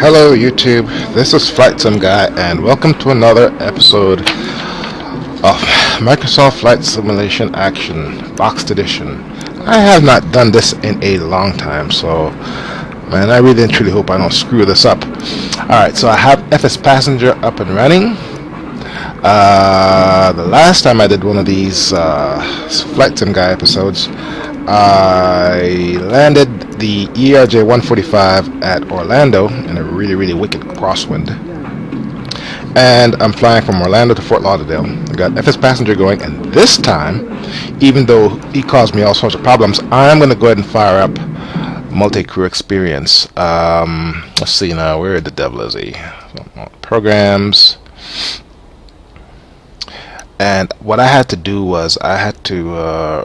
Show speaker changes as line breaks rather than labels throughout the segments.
Hello YouTube, this is FlightSimGuy and welcome to another episode of Microsoft Flight Simulation Action Boxed Edition. I have not done this in a long time, so man, I really and truly hope I don't screw this up. Alright, so I have FSPassenger up and running. The last time I did one of these FlightSimGuy episodes, I landed the E-195 at Orlando in a really wicked crosswind, and I'm flying from Orlando to Fort Lauderdale. I got FSPassenger going, and this time, even though he caused me all sorts of problems, I'm going to go ahead and fire up multi-crew experience. Let's see now, where the devil is he? Programs. And what I had to do was I had to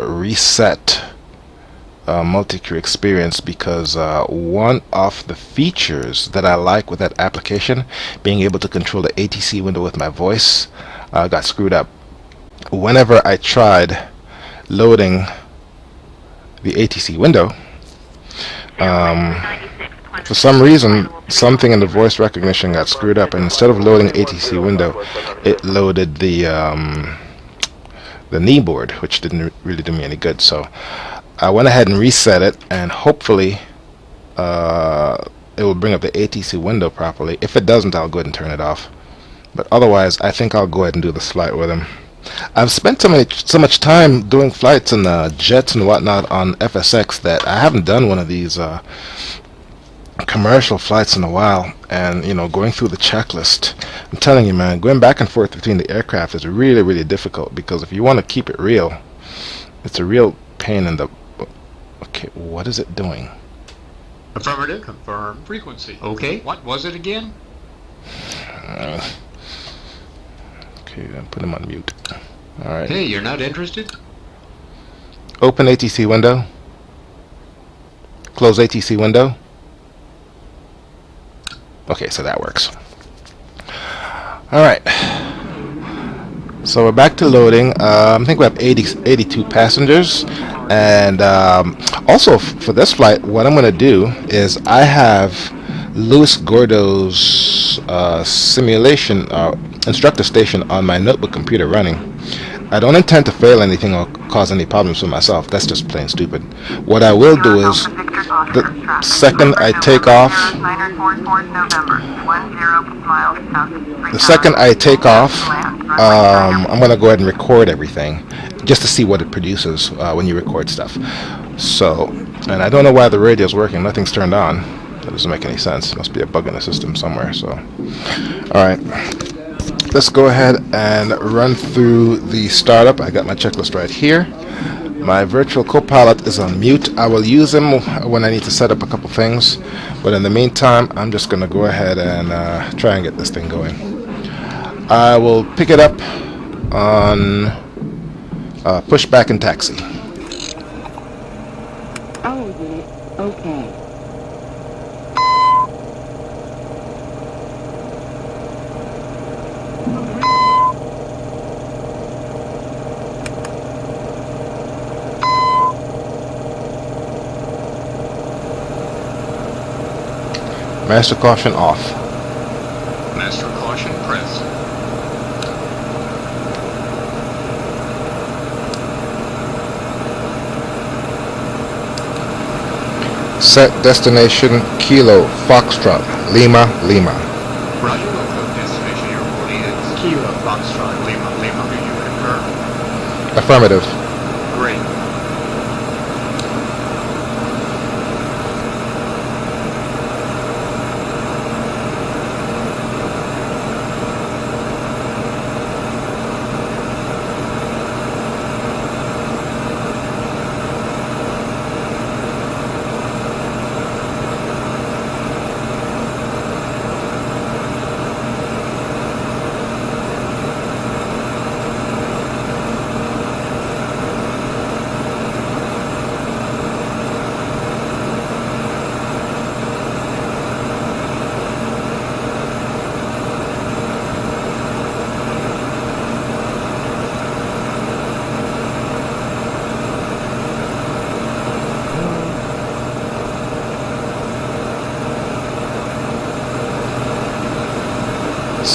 reset multi-crew experience, because one of the features that I like with that application, being able to control the ATC window with my voice, got screwed up. Whenever I tried loading the ATC window, for some reason something in the voice recognition got screwed up, and instead of loading ATC window, it loaded the knee board, which didn't really do me any good. So I went ahead and reset it, and hopefully it will bring up the ATC window properly. If it doesn't, I'll go ahead and turn it off, but otherwise I think I'll go ahead and do this flight with him. I've spent so much time doing flights in jets and whatnot on FSX that I haven't done one of these commercial flights in a while, and going through the checklist, I'm telling you, man, going back and forth between the aircraft is really difficult, because if you want to keep it real, it's a real pain in the... Okay, what is it doing?
Affirmative. Confirm frequency. Okay. What was it again?
Okay, I'll put him on mute. Alright.
Hey, you're not interested?
Open ATC window. Close ATC window. Okay, so that works. Alright. So we're back to loading. I think we have 82 passengers. And also for this flight, what I'm going to do is I have Louis Gordo's simulation Instructor Station on my notebook computer running. I don't intend to fail anything or cause any problems for myself. That's just plain stupid. What I will do is, the second I take off, I'm going to go ahead and record everything, just to see what it produces when you record stuff. So, and I don't know why the radio is working. Nothing's turned on. That doesn't make any sense. Must be a bug in the system somewhere. So, alright. Let's go ahead and run through the startup. I got my checklist right here. My virtual co-pilot is on mute. I will use him when I need to set up a couple things, but in the meantime, I'm just going to go ahead and try and get this thing going. I will pick it up on pushback and taxi.
Oh, yes. Okay.
Master caution off.
Master caution pressed.
Set destination Kilo Foxtrot Lima Lima.
Roger, welcome. Destination airport is Kilo Foxtrot Lima Lima. Do you confirm?
Affirmative.
Great.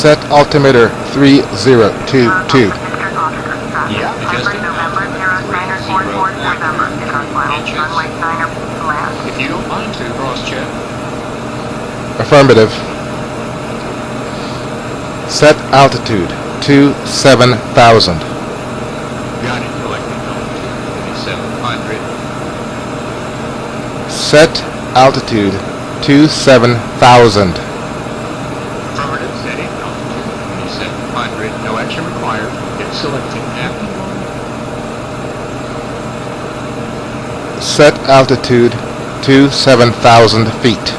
Set altimeter 3022.
Yeah, adjusting. 30.3 inches. If you don't mind to cross-check.
Affirmative. Set altitude 27,000.
Got it. Collecting altitude 2700.
Set altitude 27,000.
Affirmative. Setting altitude 2700. No action required. It's selecting after
Set altitude 27,000 feet.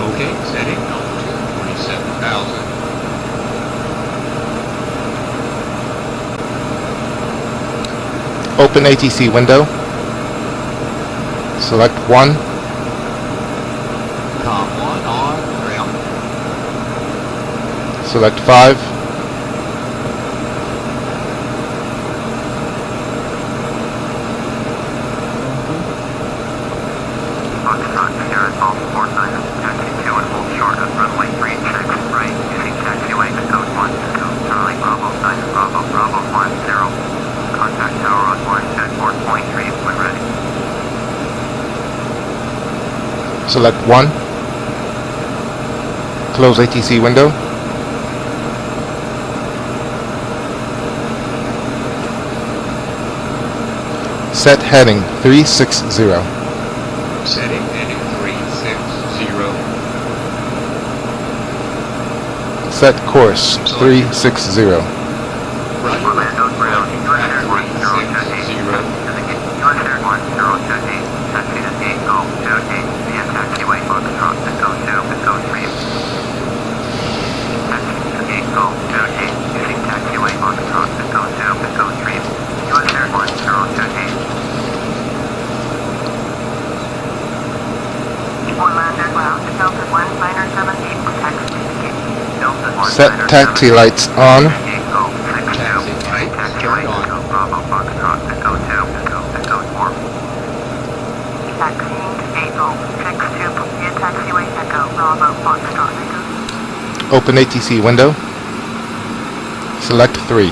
Okay, setting altitude 27,000.
Open ATC window. Select 1.
Com 1 on ground.
Select 5.
Foxtrot, Sierra Golf 49, taxi 2 and hold short of runway 3 check right, using taxiway to code 1 to code Charlie Bravo 9 Bravo Bravo 10. Contact tower on 1 at 4.3 when ready.
Select 1. Close ATC window. Set heading 360.
Setting heading 360.
Set course 360.
Roger.
Orlando ground,
Track
US Air 10 to
360.
the US Air 10 taxi to 8 Golf 28 via taxiway Foxtrot to code 2 to code 3. Taxi to 8 Golf 28 using taxiway Foxtrot to code 2 to code 3. US Air 1028. Orlando ground, Delta 1 Liner 78 taxi to Delta 1
Set taxi lights on.
Taxi lights turned on.
Bravo Foxtrot to code 2 to code 4. Taxiing to 8 Golf 62 via taxiway Echo Bravo Foxtrot Echo.
Open ATC window. Select 3.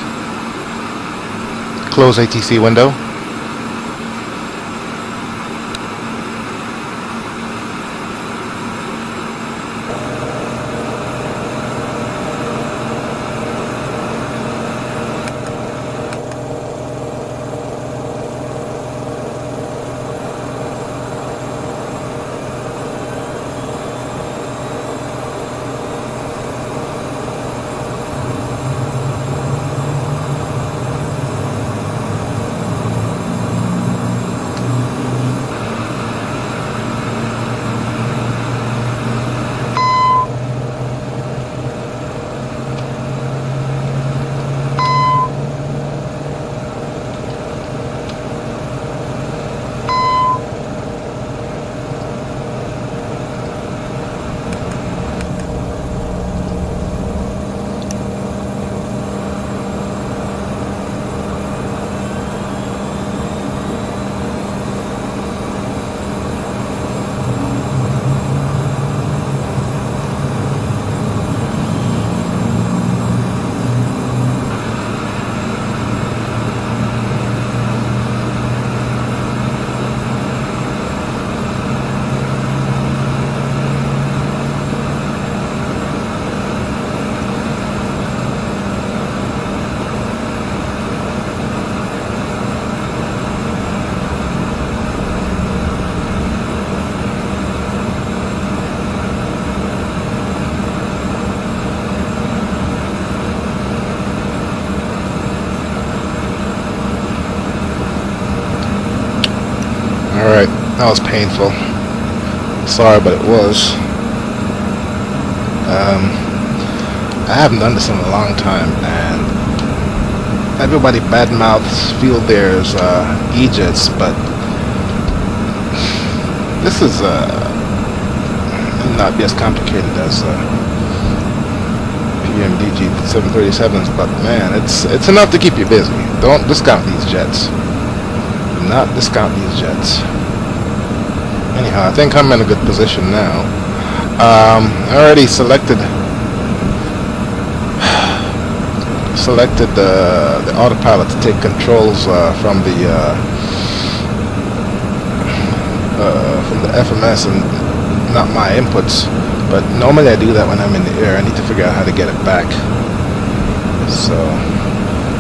Close ATC window. Alright, that was painful. Sorry, but it was. I haven't done this in a long time, and everybody badmouths Field Airs E-jets, but this is not as complicated as PMDG 737s, but man, it's enough to keep you busy. Don't discount these jets. Do not discount these jets. Anyhow, I think I'm in a good position now. I already selected selected the autopilot to take controls from the FMS and not my inputs. But normally I do that when I'm in the air. I need to figure out how to get it back. So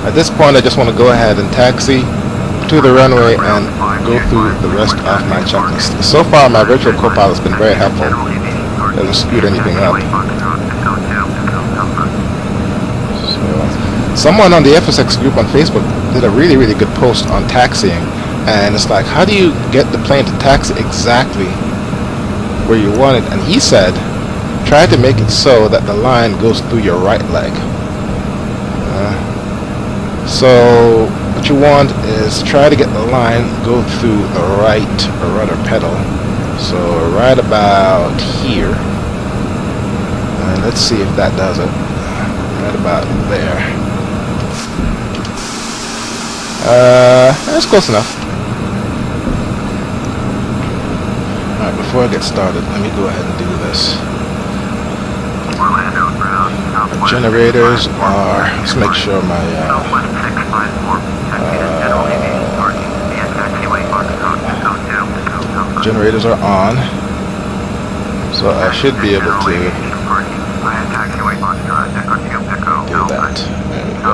at this point I just want to go ahead and taxi to the runway and go through the rest of my checklist. So far my virtual co-pilot has been very helpful. Hasn't screwed anything up. So, someone on the FSX group on Facebook did a really good post on taxiing, and it's like, how do you get the plane to taxi exactly where you want it? And he said, try to make it so that the line goes through your right leg. So what you want is try to get the line go through the right rudder pedal. So right about here. And let's see if that does it. Right about there. That's close enough. Alright, before I get started, let me go ahead and do this. The generators are, let's make sure my generators are on, so I should be able to do that. There we go.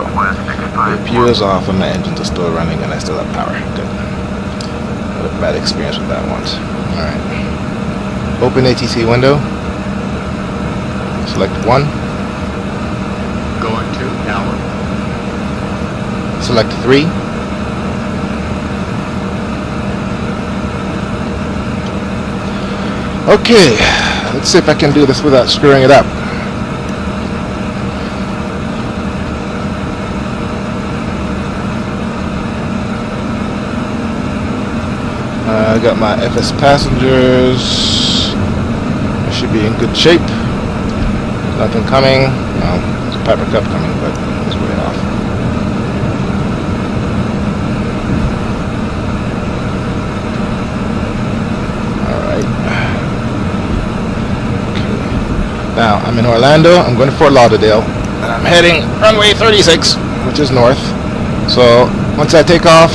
The fuel is off and my engines are still running and I still have power. Good. Had a bad experience with that once. Alright. Open ATC window. Select 1.
Going to tower.
Select 3. Okay, let's see if I can do this without screwing it up. I got my FSpassengers. I should be in good shape. Nothing coming. Well, there's a Piper Cup coming, but it's way off. Alright. Okay. Now, I'm in Orlando. I'm going to Fort Lauderdale. And I'm heading runway 36, which is north. So, once I take off,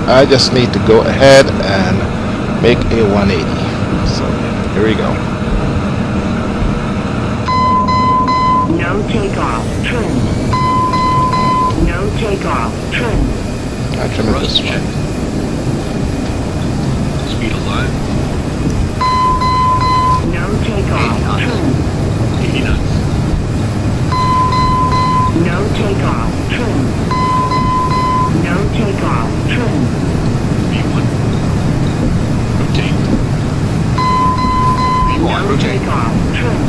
I just need to go ahead and make a 180. So, here we go.
No takeoff, trim. No takeoff, trim.
I trim it this
check.
one.
Speed of line.
No takeoff,
80 knots.
trim.
80 knots.
No takeoff, trim. No takeoff, trim.
V1. Rotate. V1,
No
rotate.
takeoff, trim.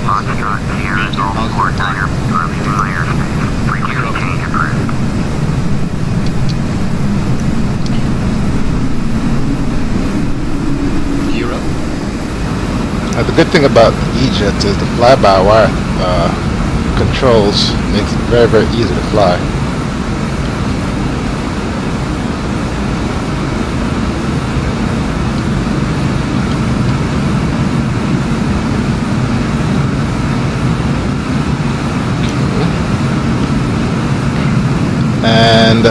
Foxtrot Sierra Golf 49er, early fire, frequency change approved.
Gear up.
The good thing about E-Jets is the fly-by-wire controls makes it very easy to fly. And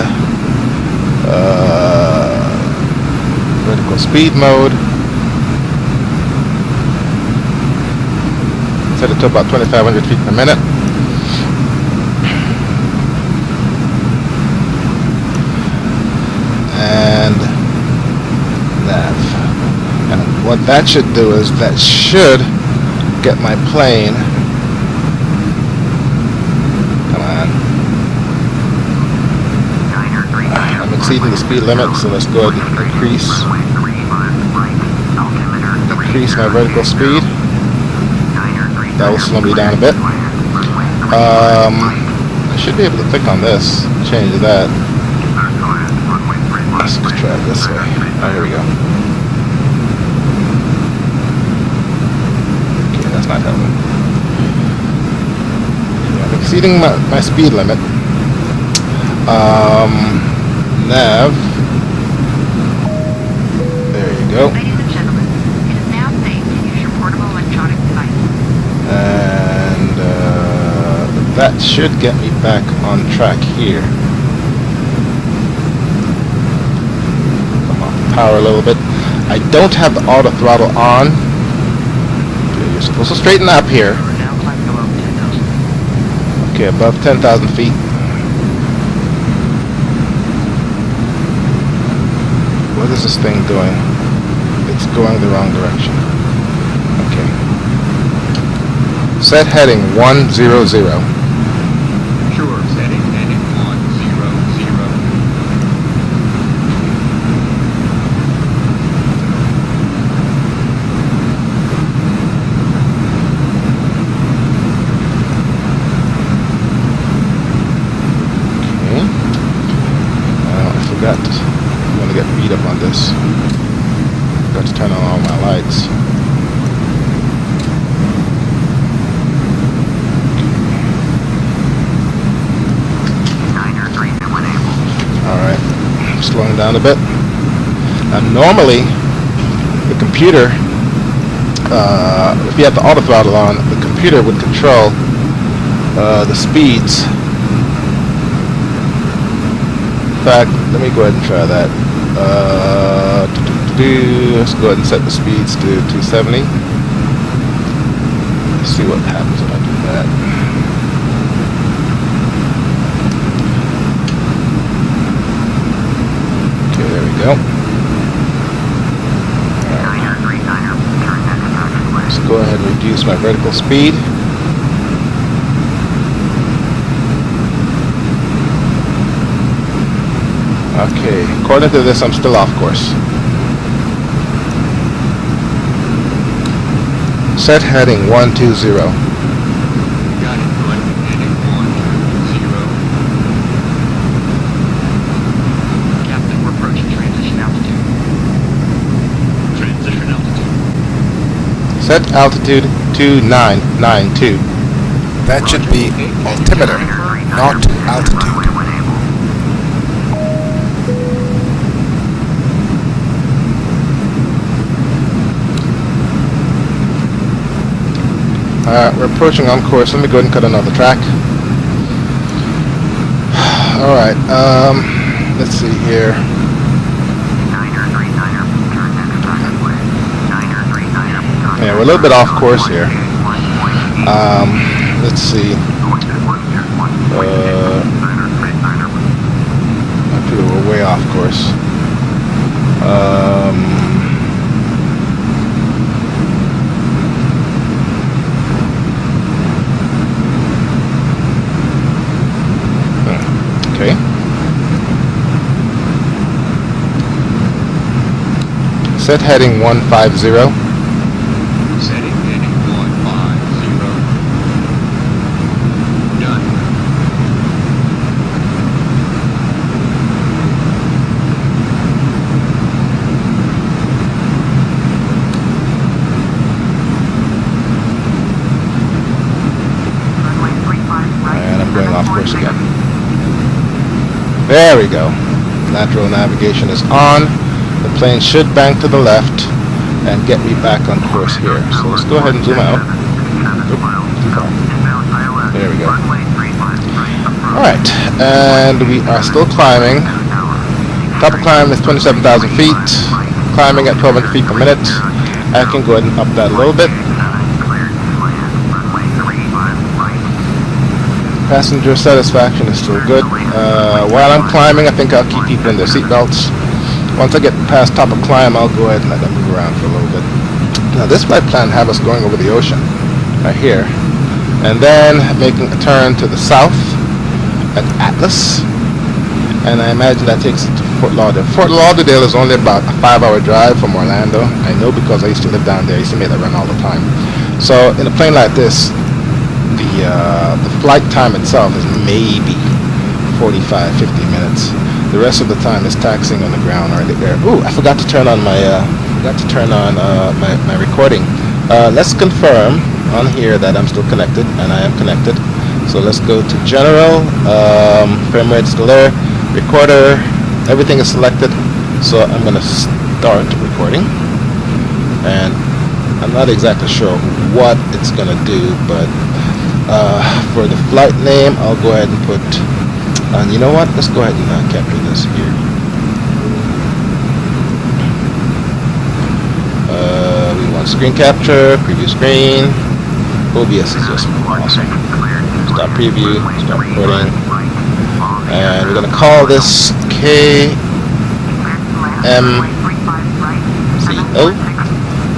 vertical speed mode. Set it to about 2,500 feet per minute. And nav. And what that should do is that should get my plane. Come on. I'm exceeding the speed limit, so let's go ahead and increase my vertical speed. That will slow me down a bit. I should be able to click on this, change that. Let's try it this way. Oh, here we go. Okay, that's not helping. Okay, I'm exceeding my speed limit. Nav. There you go.
Ladies and gentlemen, it is now safe to use your portable electronic device.
And that that should get me back on track here. Come on, power a little bit. I don't have the auto throttle on. Okay, you're supposed to straighten up here.
Now climbing above 10,000.
Okay, above 10,000 feet. What is this thing doing? It's going the wrong direction. Okay. Set heading 100.
Sure, setting heading 100.
Okay. I forgot. I'm gonna get beat up on this. Got to turn on all my lights. Alright, slowing down a bit. Now normally, the computer, if you have the auto throttle on, the computer would control the speeds. In fact, let me go ahead and try that. Let's go ahead and set the speeds to 270. Let's see what happens when I do that. There we go. Let's go ahead and reduce my vertical speed. Okay, according to this, I'm still off course. Set heading 120.
Got it, good. Heading 100.
Captain, we're approaching transition altitude.
Transition altitude.
Set altitude 2992. That should be altimeter, not altitude. We're approaching on course. Let me go ahead and cut another track. Alright, let's see here. Yeah, we're a little bit off course here. Let's see. I feel we're way off course. Okay. Set heading 150.
Setting heading 150. Done.
And I'm going off course again. There we go. Natural navigation is on. The plane should bank to the left and get me back on course here. So let's go ahead and zoom out. Oop, too far. There we go. Alright, and we are still climbing. Top of climb is 27,000 feet. Climbing at 1,200 feet per minute. I can go ahead and up that a little bit. Passenger satisfaction is still good. While I'm climbing, I think I'll keep people in their seatbelts. Once I get past top of climb, I'll go ahead and let them move around for a little bit. Now this flight plan have us going over the ocean, right here, and then making a turn to the south at Atlas, and I imagine that takes it to Fort Lauderdale. Fort Lauderdale is only about a 5-hour drive from Orlando. I know because I used to live down there. I used to make that run all the time. So in a plane like this, the flight time itself is maybe 45-50 minutes. The rest of the time is taxiing on the ground or in the air. Ooh, I forgot to turn on my my recording. Let's confirm on here that I'm still connected, and I am connected. So let's go to general. Frame rate is still there. Recorder, everything is selected. So I'm gonna start recording, and I'm not exactly sure what it's gonna do, but For the flight name, I'll go ahead and put, and you know what, let's go ahead and capture this here. We want screen capture, preview screen. OBS is just awesome. Start preview, start recording. And we're going to call this KMCO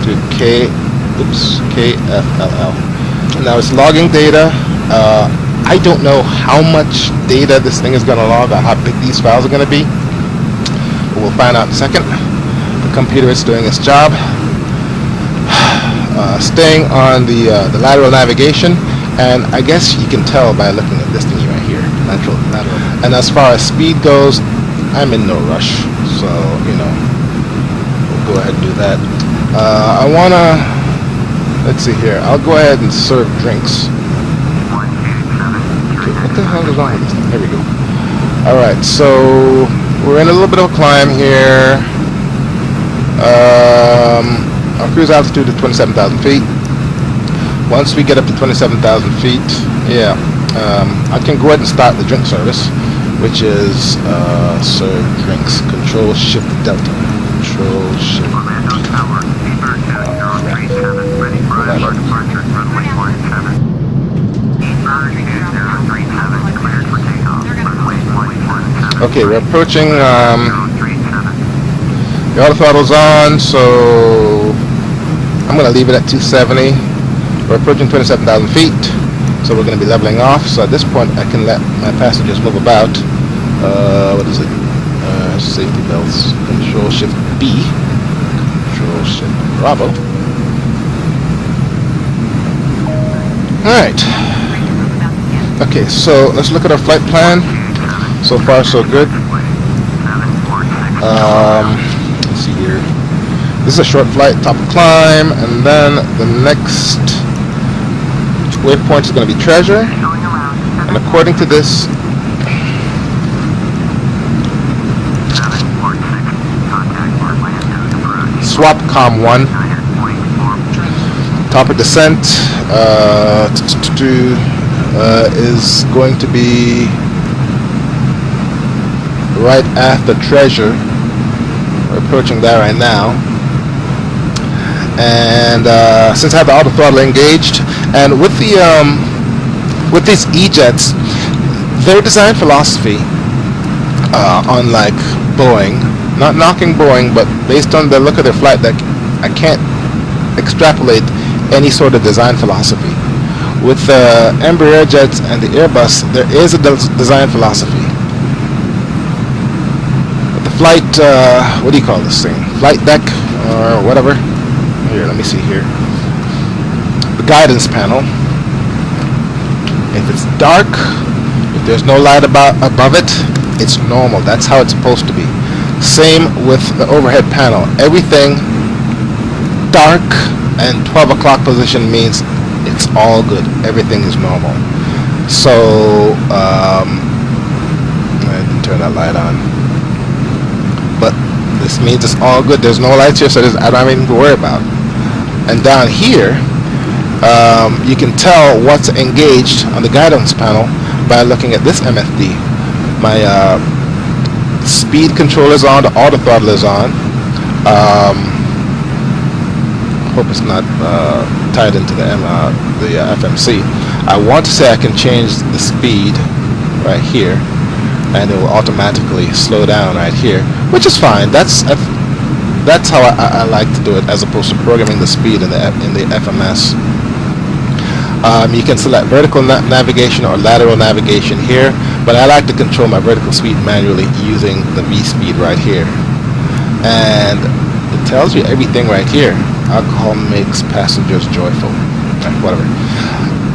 to KFLL. Now it's logging data. I don't know how much data this thing is going to log or how big these files are going to be. But we'll find out in a second. The computer is doing its job. Staying on the lateral navigation, and I guess you can tell by looking at this thingy right here, lateral. And as far as speed goes, I'm in no rush, so you know, we'll go ahead and do that. I wanna, let's see here. I'll go ahead and serve drinks. Okay, what the hell is wrong with this thing? There we go. All right, so we're in a little bit of a climb here. Our cruise altitude is 27,000 feet. Once we get up to 27,000 feet, yeah, I can go ahead and start the drink service, which is serve drinks. Control Shift Delta. Control Shift. Okay, we're approaching. The auto throttle's on, so I'm going to leave it at 270. We're approaching 27,000 feet, so we're going to be leveling off. So at this point, I can let my passengers move about. What is it? Safety belts. Control Shift B. Control Shift Bravo. Alright. Okay, so let's look at our flight plan. So far, so good. Let's see here. This is a short flight, top of climb, and then the next waypoint is going to be Treasure. And according to this, swap com 1. Top of descent is going to be right after Treasure. We're approaching that right now. And since I have the auto throttle engaged, and with the with these E-jets, their design philosophy, unlike Boeing, not knocking Boeing, but based on the look of their flight deck, I can't extrapolate any sort of design philosophy. With the Embraer jets and the Airbus, there is a design philosophy. But the flight, what do you call this thing? Flight deck or whatever. Here, let me see here. The guidance panel. If it's dark, if there's no light above it, it's normal. That's how it's supposed to be. Same with the overhead panel. Everything dark and 12 o'clock position means it's all good. Everything is normal. So I didn't turn that light on. But this means it's all good. There's no lights here, so I don't have anything to worry about. And down here, you can tell what's engaged on the guidance panel by looking at this MFD. My speed control is on, the auto throttle is on. Hope it's not tied into the FMC. I want to say I can change the speed right here, and it will automatically slow down right here, which is fine. That's how I like to do it, as opposed to programming the speed in the FMS. You can select vertical navigation or lateral navigation here, but I like to control my vertical speed manually using the V speed right here. And it tells you everything right here. Alcohol makes passengers joyful. Whatever.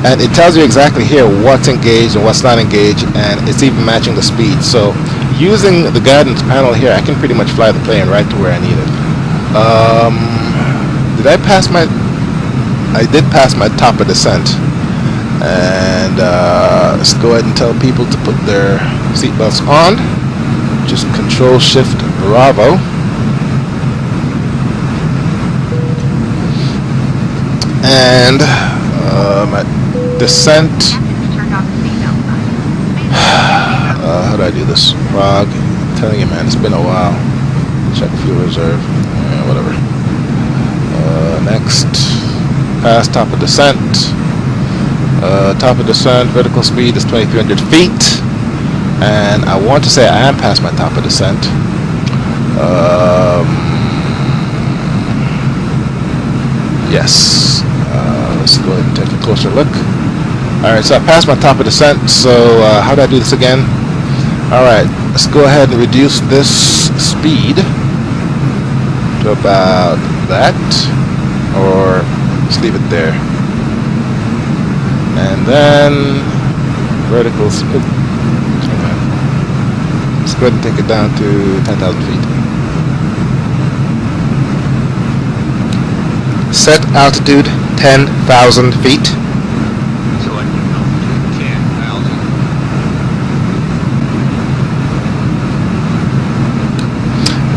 And it tells you exactly here what's engaged and what's not engaged, and it's even matching the speed. So using the guidance panel here, I can pretty much fly the plane right to where I need it. Did I pass my... I did pass my top of descent. And let's go ahead and tell people to put their seatbelts on. Just Control Shift Bravo. And descent.
Captain's turned on the seatbelt sign.
How do I do this? Frog. I'm telling you, man, it's been a while. Check fuel reserve. Whatever. Next. Pass top of descent. Top of descent. Vertical speed is 2,300 feet. And I want to say I am past my top of descent. Yes. Let's go ahead and take a closer look. Alright, so I passed my top of descent. So how do I do this again? Alright, let's go ahead and reduce this speed to about that. Or just leave it there. And then vertical speed. Let's go ahead and take it down to 10,000 feet. Set altitude 10,000 feet.
Selecting altitude 10,000.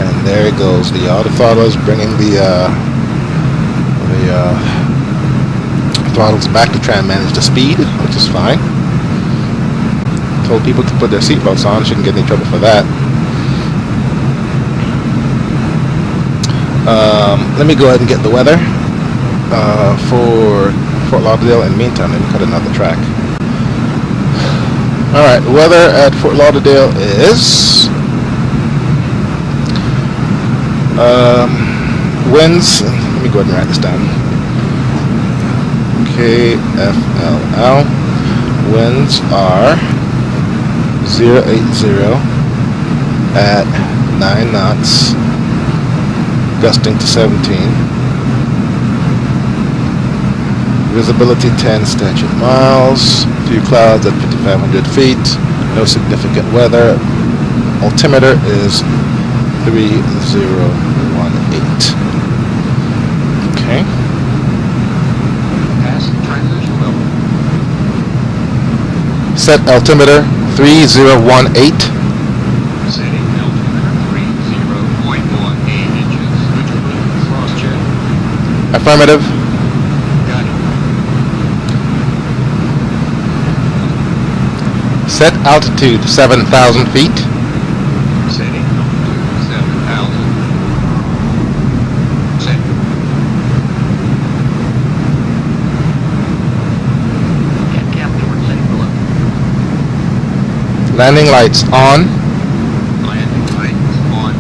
And there it goes. The autothrottle is bringing the throttles back to try and manage the speed, which is fine. Told people to put their seatbelts on. Shouldn't get any trouble for that. Let me go ahead and get the weather for Fort Lauderdale. In the meantime, let me cut another track. Alright, weather at Fort Lauderdale is winds. Let me go ahead and write this down. KFLL. Winds are 080 at 9 knots, gusting to 17. Visibility 10 statute miles. Few clouds at 5,500 feet. No significant weather. Altimeter is 3018. Okay.
Pass transition level.
Set altimeter 3018.
Setting altimeter 30.18 inches. Would you put cross check?
Affirmative.
Got it.
Set altitude 7,000 feet.
Setting altitude 7,000. Set. Cap towards setting below.
Landing lights on.
Landing lights on.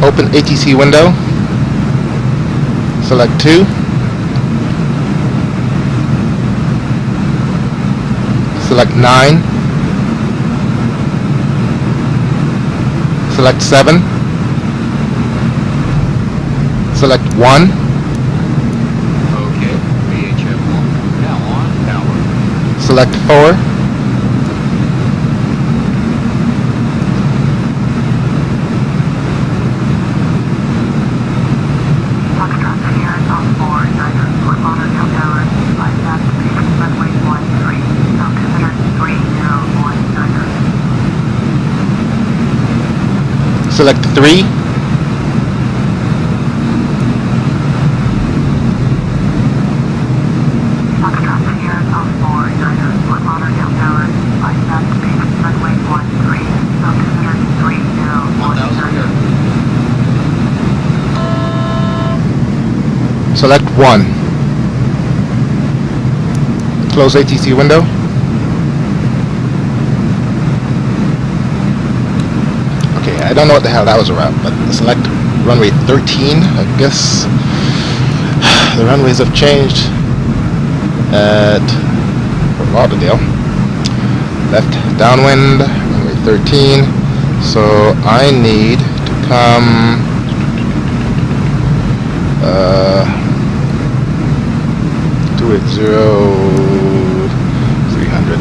Open ATC window. Select 2. Select 9. Select 7. Select 1.
Okay. VHF 1. Now on power.
Select 4.
Foxtrot Sierra Golf 4, Niner, Fort Lauderdale Tower, flight path station runway 13, altimeter 3019.
Select 3.
Foxtrot Sierra Golf 4, Niner, Fort Lauderdale Tower, flight path station runway 13, altimeter 3019.
Select 1. Close ATC window. Okay, I don't know what the hell that was about, but select runway 13, I guess. The runways have changed at Fort Lauderdale. Left downwind, runway 13. So I need to come 280-300.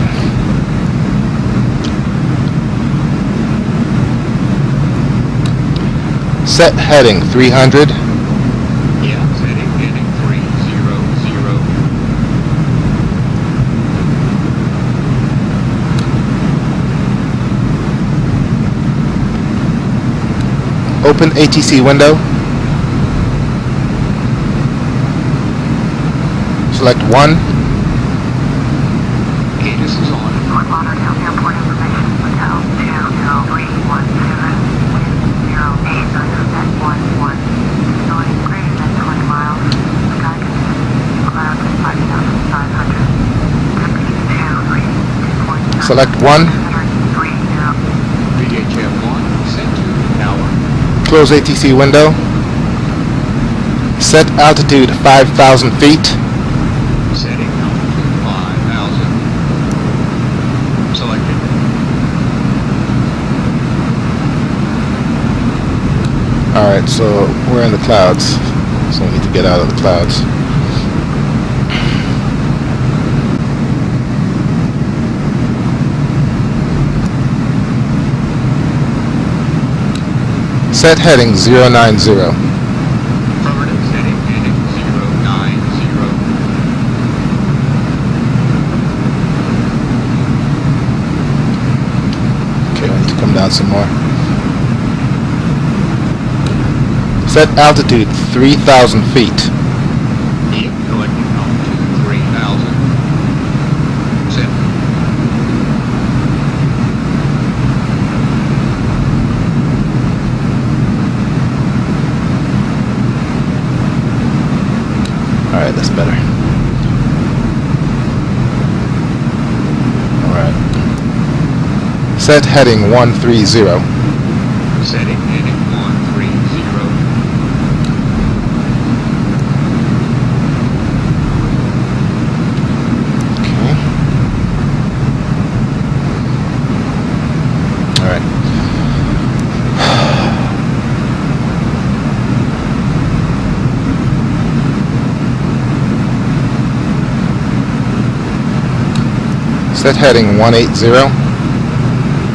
Set heading 300.
Yeah, setting heading 300.
Open ATC window. Select 1.
ATIS is on.
Fort Lauderdale Airport information. Hotel 20310. Wind 08 at 11. Noise greater than 20 miles. Sky conditions. Clouds 5,500. Temperature 232.0.
Select 1.
VHF 1, set to hour.
Close ATC window. Set altitude 5,000 feet.
Setting altitude 5,000. Selected.
Alright, so we're in the clouds. So we need to get out of the clouds. Set heading 090.
Affirmative, setting heading 090.
Okay, I need to come down some more. Set altitude 3,000 feet.
Yep, selecting altitude 3,000. Set.
Alright, that's better. Alright. Set heading 130.
Setting heading 130.
Okay. Alright. Set heading 180.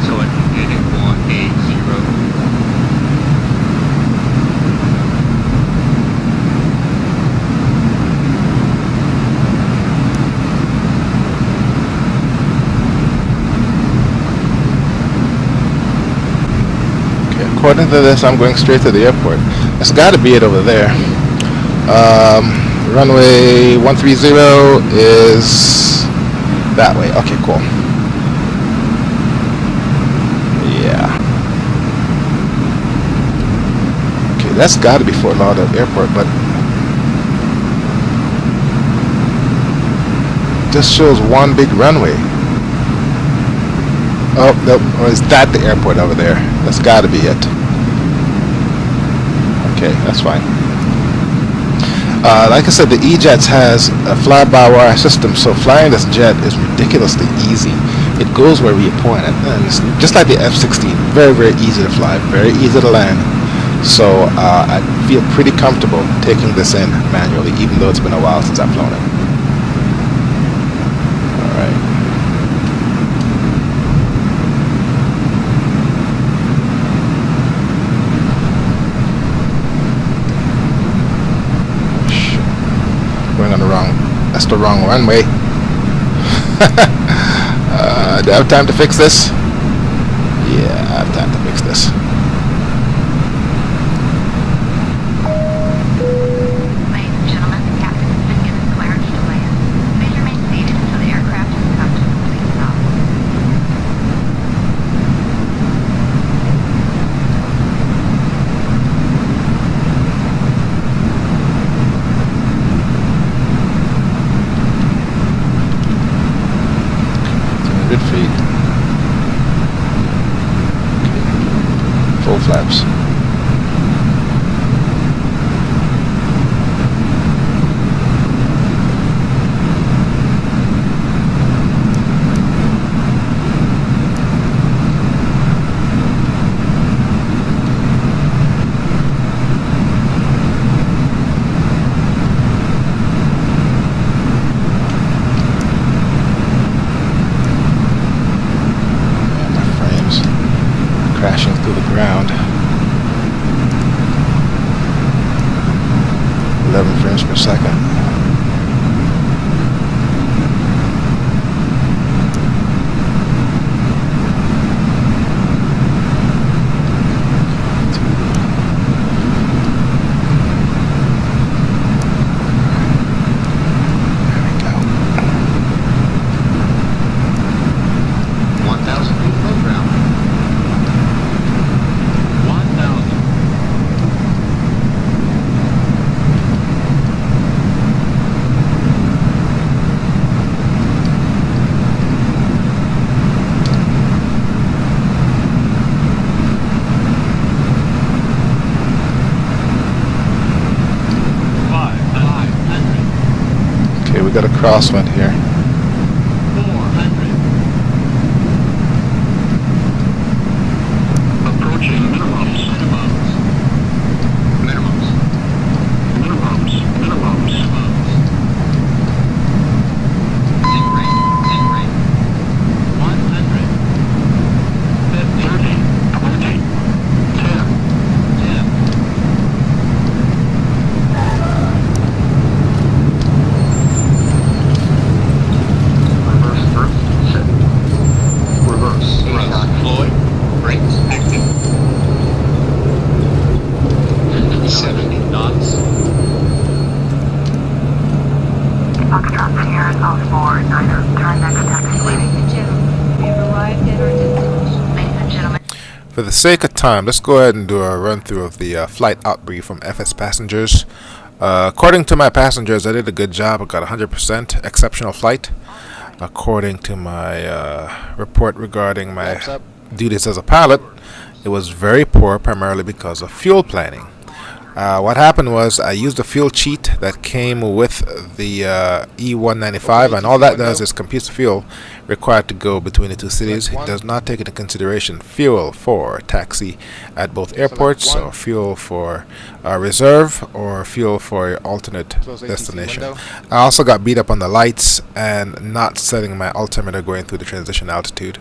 Selecting heading 180.
Okay, according to this, I'm going straight to the airport. It's got to be it over there. Runway 130 is that way. Okay, cool. Yeah. Okay, that's got to be Fort Lauderdale Airport, but just shows one big runway. Oh, nope. Or is that the airport over there? That's got to be it. Okay, that's fine. Like I said, the E-Jets has a fly-by-wire system, so flying this jet is ridiculously easy. It goes where we point it, and it's just like the F-16, very, very easy to fly, very easy to land. So I feel pretty comfortable taking this in manually, even though it's been a while since I've flown it. All right. Going on the wrong, that's the wrong runway. Do I have time to fix this? Yeah, I have time to fix this.
Ladies and gentlemen, the captain has been given clearance to land. Please remain seated until the aircraft has come to a complete stop.
Good feet. Full flaps. Crashing through the ground. 11 frames per second. got a crosswind here.
400. Approaching minimums. Minimums. Minimums. Minimums. Zig rate. Zig rate. 100. 50. 30. 20. 10. 10. Reverse first. Set. Reverse. Thrust deployed. Brakes active. 70 knots.
Foxtrot Sierra Golf 4, Niner, turn next taxiway.
Ladies and gentlemen, we have arrived at our destination. Ladies and gentlemen.
For the sake of time, let's go ahead and do a run through of the flight out brief from FSpassengers. According to my passengers, I did a good job. I got 100% exceptional flight. According to my report regarding my duties as a pilot, it was very poor, primarily because of fuel planning. What happened was I used a fuel cheat that came with the E-195, and all that does is computes the fuel required to go between the two cities. It does not take into consideration fuel for taxi at both airports, or fuel for reserve, or fuel for your alternate destination. I also got beat up on the lights and not setting my altimeter going through the transition altitude.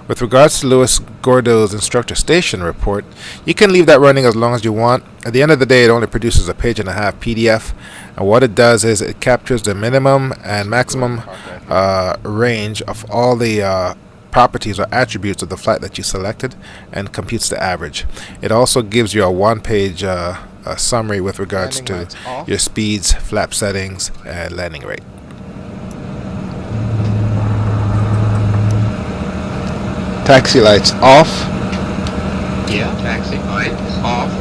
With regards to Louis Gordo's Instructor Station report, you can leave that running as long as you want. At the end of the day, it only produces a page-and-a-half PDF, and what it does is it captures the minimum and maximum range of all the properties or attributes of the flight that you selected and computes the average. It also gives you a one-page summary with regards to your speeds, flap settings, and landing rate. Taxi lights off.
Yeah, taxi lights off.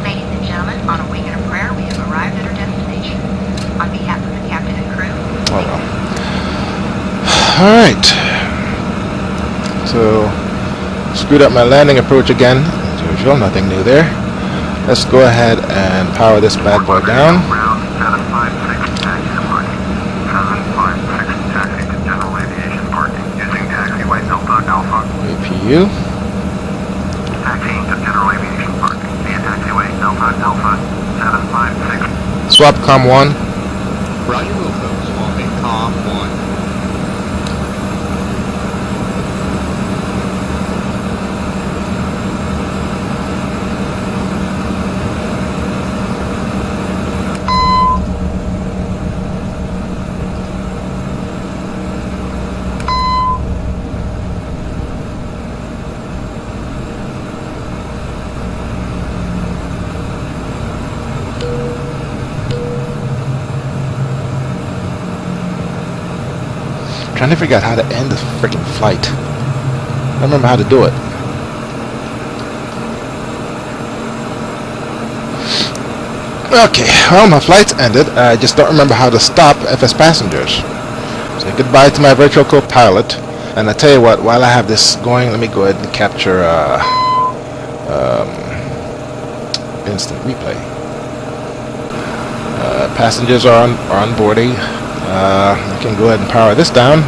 Ladies and gentlemen, on a wing and a prayer, we have arrived at our destination. On behalf of the captain and crew.
Oh well. Alright. So, screwed up my landing approach again. As usual, nothing new there. Let's go ahead and power this bad boy down.
Ground 756 taxi to parking. 756 taxi to general aviation parking. Using taxiway Delta Alpha.
APU.
Taxiing to general aviation parking. Via taxiway Delta Alpha 756.
Swap COM 1.
Roger Wilco, swapping COM 1.
Trying to figure out how to end this freaking flight. I don't remember how to do it. Okay, well, my flight's ended. I just don't remember how to stop FSpassengers. Say goodbye to my virtual co-pilot. And I tell you what, while I have this going, let me go ahead and capture instant replay. Passengers are on boarding. I can go ahead and power this down.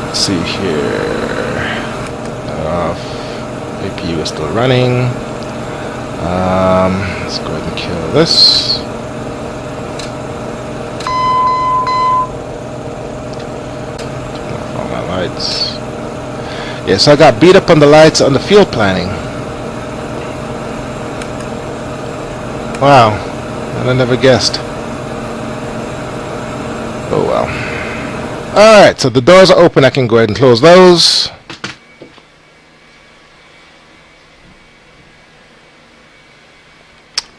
Let's see here. APU is still running. Let's go ahead and kill this. Turn off all my lights. Yeah, so I got beat up on the lights on the fuel planning. Wow, and I never guessed. Oh well. Alright, so the doors are open. I can go ahead and close those.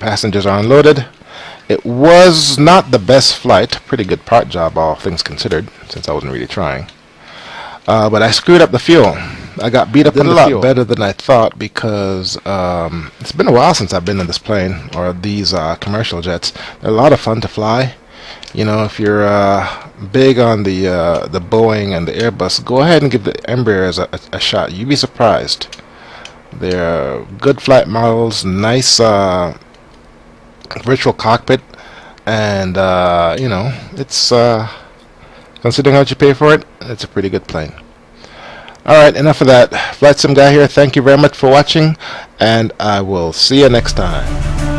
Passengers are unloaded. It was not the best flight. Pretty good part job, all things considered, since I wasn't really trying. But I screwed up the fuel. I got beat up a lot better than I thought, because it's been a while since I've been in this plane, or these commercial jets. They're a lot of fun to fly. You know, if you're big on the Boeing and the Airbus, go ahead and give the Embraers a shot. You'd be surprised. They're good flight models, nice virtual cockpit, and you know, it's considering how much you pay for it, it's a pretty good plane. Alright, enough of that. FlightSimGuy here. Thank you very much for watching, and I will see you next time.